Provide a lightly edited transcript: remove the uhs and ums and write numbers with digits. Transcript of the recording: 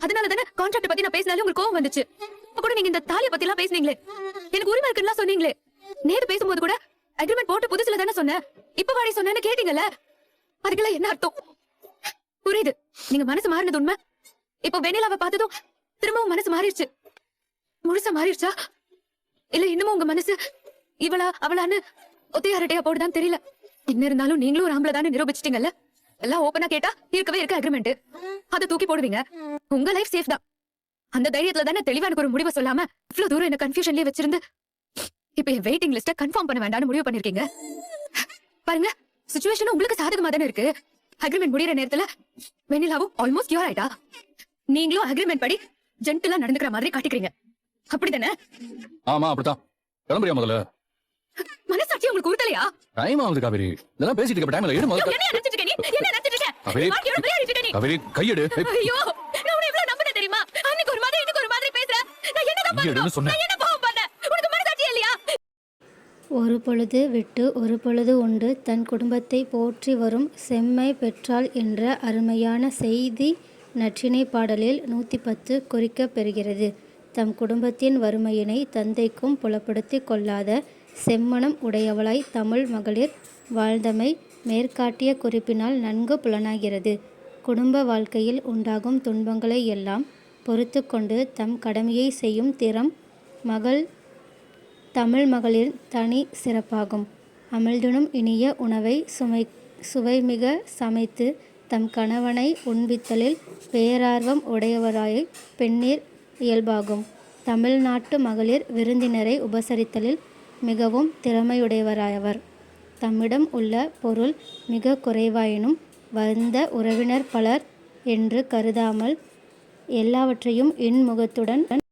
அதனால தானே கான்ட்ராக்ட் பத்தி நான் பேசினாலும் உங்களுக்கு கோவம் வந்துச்சு. அப்ப கூட நீங்க இந்த தாலியை பத்தி எல்லாம் பேசுனீங்களே, எனக்கு உரிமை இருக்குன்னு சொன்னீங்களே. நேத்து பேசும்போது கூட அக்ரிமெண்ட் போட்டு புதுசுல தானே சொன்னேன், இப்ப வாடி சொன்னேன்னு கேட்டீங்கல்ல. அதுக்கெல்லாம் என்ன அர்த்தம்? புரியுது, நீங்க மனசு மாறினது உண்மை. இப்ப வெண்ணிலாவை பார்த்ததும் திரும்பவும் மனசு மாறிடுச்சு. முழுசா மாறிடுச்சா இல்ல இன்னமும் உங்க மனசு இவளா அவளான்னு ஒத்தையாரட்டையா போடுதான்னு தெரியல. என்ன இருந்தாலும் நீங்களும் ஒரு ஆம்பளை தானே நிரூபிச்சிட்டீங்கல்ல. எல்லாம் ஓப்பனா கேட்டா இருக்கவே இருக்க அக்ரிமெண்ட், அதை தூக்கி போடுவீங்க. உங்க லைஃப் சேஃப் தான். அந்த தைரியத்துல தானே தெளிவான ஒரு முடிவை சொல்லாம இவ்வளவு தூரம் என்ன கன்ஃபியூஷன்லயே வச்சிருந்து இப்ப என் வெயிட்டிங் லிஸ்ட கன்ஃபார்ம் பண்ண வேண்டாம்னு முடிவு பண்ணிருக்கீங்க. பாருங்க, சிச்சுவேஷன் உங்களுக்கு சாதகமா தானே இருக்கு. அக்ரிமெண்ட் முடியற நேரத்துல வெண்ணிலாவும் ஆல்மோஸ்ட் கியூர் ஆயிட்டா. நீங்களும் அக்ரிமெண்ட் படி ஜென்டிலா நடந்துக்கிற மாதிரி காட்டிக்கிறீங்க, அப்படிதானே? ஆமா அப்படிதான். கிளம்புறியா முதல்ல? மனசாட்சி உங்களுக்கு உறுத்தலையா? டைம் ஆகுது காவேரி, இதெல்லாம் பேசிட்டு இருக்க டைம்ல ஏடு முதல்ல. என்ன நினைச்சிட்டு இருக்க நீ? என்ன நினைச்சிட்டு இருக்க? காவேரி, வாழ்க்கையோட விளையாடிட்டு இருக்க நீ. காவேரி கையெடு. ஐயோ, நான் உன்னை எவ்வளவு நம்பினேன் தெரியுமா? அன்னைக்கு ஒரு மாதிரி இன்னைக்கு ஒரு மாதிரி பேசுற. நான் என்னதான் பண்ணணும்? சொன்னேன். நான் என்ன பாவம் பண்ணேன்? உனக்கு மனசாட்சி இல்லையா? ஒரு பொழுது விட்டு ஒரு பொழுது உண்டு தன் குடும்பத்தை போற்றி வரும் செம்மை பெற்றாள் என்ற அருமையான செய்தி நற்றிணை பாடலில் 110 குறிக்கப் பெறுகிறது. தம் குடும்பத்தின் வறுமையினை தந்தைக்கும் புலப்படுத்தி கொள்ளாத செம்மனம் உடையவளாய் தமிழ் மகளிர் வாழ்ந்தமை மேற்காட்டிய குறிப்பினால் நன்கு புலனாகிறது. குடும்ப வாழ்க்கையில் உண்டாகும் துன்பங்களை எல்லாம் பொறுத்து கொண்டு தம் கடமையை செய்யும் திறம் தமிழ் மகளிர் தனி சிறப்பாகும். அமிழ்துணும் இனிய உணவை சுவைமிக சமைத்து தம் கணவனை உண்பித்தலில் பேரார்வம் உடையவராய் பெண்ணீர் இயல்பாகும். தமிழ்நாட்டு மகளிர் விருந்தினரை உபசரித்தலில் மிகவும் திறமையுடையவராயவர். தம்மிடம் உள்ள பொருள் மிக குறைவாயினும் வந்த உறவினர் பலர் என்று கருதாமல் எல்லாவற்றையும் இன்முகத்துடன்